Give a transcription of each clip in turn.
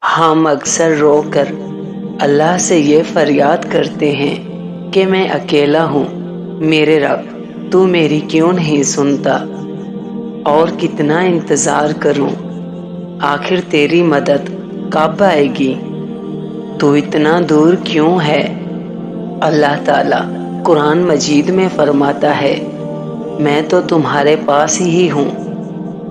ہم اکثر رو کر اللہ سے یہ فریاد کرتے ہیں کہ میں اکیلا ہوں، میرے رب تو میری کیوں نہیں سنتا، اور کتنا انتظار کروں، آخر تیری مدد کب آئے گی، تو اتنا دور کیوں ہے۔ اللہ تعالیٰ قرآن مجید میں فرماتا ہے، میں تو تمہارے پاس ہی ہوں،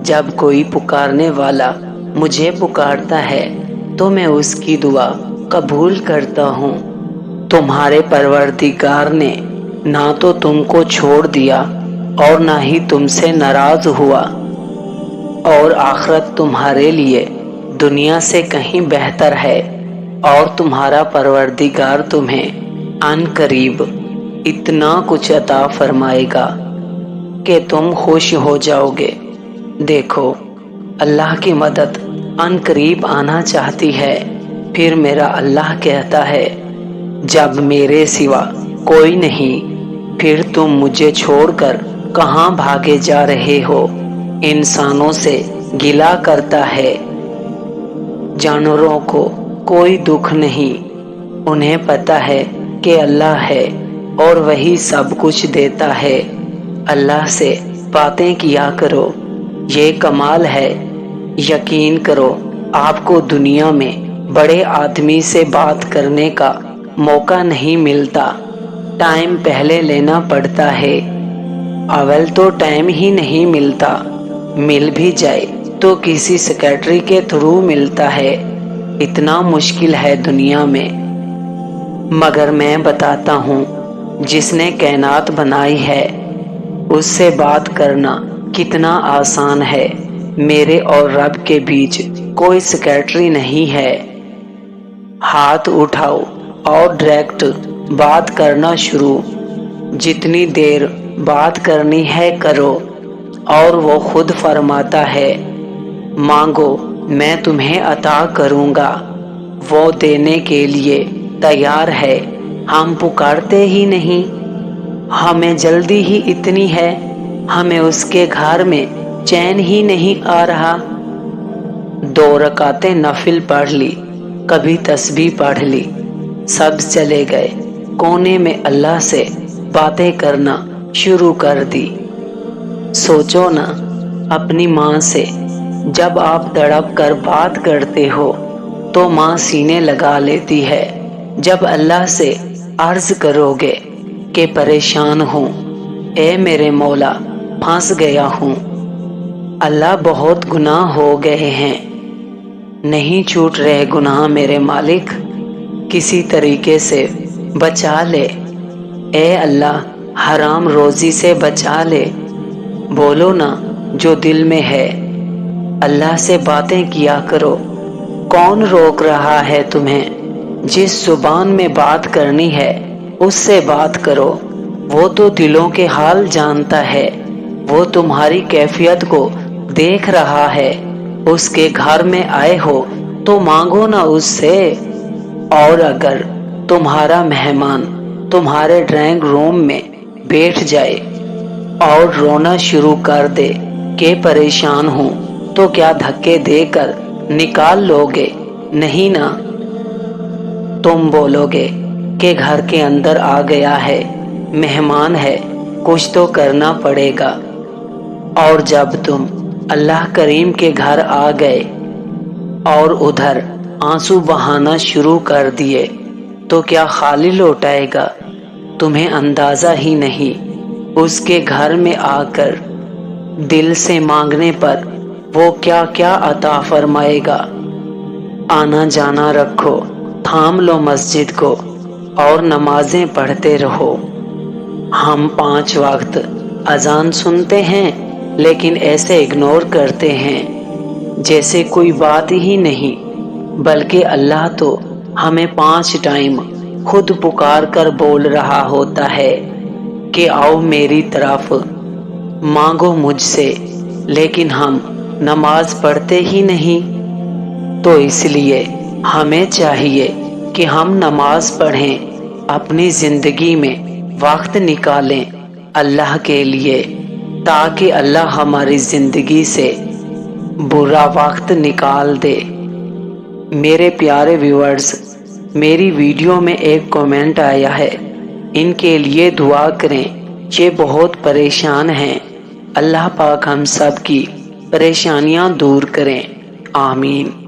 جب کوئی پکارنے والا مجھے پکارتا ہے تو میں اس کی دعا قبول کرتا ہوں۔ تمہارے پروردگار نے نہ تو تم کو چھوڑ دیا اور نہ ہی تم سے ناراض ہوا، اور آخرت تمہارے لیے دنیا سے کہیں بہتر ہے، اور تمہارا پروردگار تمہیں عن قریب اتنا کچھ عطا فرمائے گا کہ تم خوش ہو جاؤ گے۔ دیکھو، اللہ کی مدد عن قریب آنا چاہتی ہے، پھر میرا اللہ کہتا ہے، جب میرے سوا کوئی نہیں، پھر تم مجھے چھوڑ کر کہاں بھاگے جا رہے ہو۔ انسانوں سے گلہ کرتا ہے، جانوروں کو کوئی دکھ نہیں، انہیں پتا ہے کہ اللہ ہے اور وہی سب کچھ دیتا ہے۔ اللہ سے باتیں کیا کرو، یہ کمال ہے۔ یقین کرو، آپ کو دنیا میں بڑے آدمی سے بات کرنے کا موقع نہیں ملتا، ٹائم پہلے لینا پڑتا ہے، اول تو ٹائم ہی نہیں ملتا، مل بھی جائے تو کسی سیکریٹری کے تھرو ملتا ہے، اتنا مشکل ہے دنیا میں۔ مگر میں بتاتا ہوں، جس نے کائنات بنائی ہے اس سے بات کرنا کتنا آسان ہے۔ میرے اور رب کے بیچ کوئی سیکریٹری نہیں ہے، ہاتھ اٹھاؤ اور ڈائریکٹ بات کرنا شروع، جتنی دیر بات کرنی ہے کرو، اور وہ خود فرماتا ہے، مانگو میں تمہیں عطا کروں گا، وہ دینے کے لیے تیار ہے۔ ہم پکارتے ہی نہیں، ہمیں جلدی ہی اتنی ہے، ہمیں اس کے گھر میں چین ہی نہیں آ رہا۔ 2 رکعتیں نفل پڑھ لی، کبھی تسبیح پڑھ لی، سب چلے گئے کونے میں اللہ سے باتیں کرنا شروع کر دی۔ سوچو نا، اپنی ماں سے جب آپ تڑپ کر بات کرتے ہو تو ماں سینے لگا لیتی ہے، جب اللہ سے عرض کرو گے کہ پریشان ہوں، اے میرے مولا پھنس گیا ہوں، اللہ بہت گناہ ہو گئے ہیں، نہیں چھوٹ رہے گناہ میرے مالک، کسی طریقے سے بچا لے، اے اللہ حرام روزی سے بچا لے، بولو نا جو دل میں ہے، اللہ سے باتیں کیا کرو، کون روک رہا ہے تمہیں؟ جس زبان میں بات کرنی ہے اس سے بات کرو، وہ تو دلوں کے حال جانتا ہے، وہ تمہاری کیفیت کو دیکھ رہا ہے، اس کے گھر میں آئے ہو تو مانگو نا اس سے، اور اگر تمہارا مہمان تمہارے ڈرائنگ روم میں بیٹھ جائے اور رونا شروع کر دے کہ پریشان ہوں، تو کیا دھکے دے کر نکال لو گے؟ نہیں نا، تم بولو گے کہ گھر کے اندر آ گیا ہے، مہمان ہے، کچھ تو کرنا پڑے گا، اور جب تم اللہ کریم کے گھر آ گئے اور ادھر آنسو بہانا شروع کر دیے تو کیا خالی لوٹائے گا؟ تمہیں اندازہ ہی نہیں، اس کے گھر میں آ کر دل سے مانگنے پر وہ کیا کیا عطا فرمائے گا۔ آنا جانا رکھو، تھام لو مسجد کو اور نمازیں پڑھتے رہو۔ ہم 5 وقت اذان سنتے ہیں لیکن ایسے اگنور کرتے ہیں جیسے کوئی بات ہی نہیں، بلکہ اللہ تو ہمیں 5 ٹائم خود پکار کر بول رہا ہوتا ہے کہ آؤ میری طرف، مانگو مجھ سے، لیکن ہم نماز پڑھتے ہی نہیں۔ تو اس لیے ہمیں چاہیے کہ ہم نماز پڑھیں، اپنی زندگی میں وقت نکالیں اللہ کے لیے، تاکہ اللہ ہماری زندگی سے برا وقت نکال دے۔ میرے پیارے ویورز، میری ویڈیو میں ایک کمنٹ آیا ہے، ان کے لیے دعا کریں، یہ بہت پریشان ہیں۔ اللہ پاک ہم سب کی پریشانیاں دور کریں، آمین۔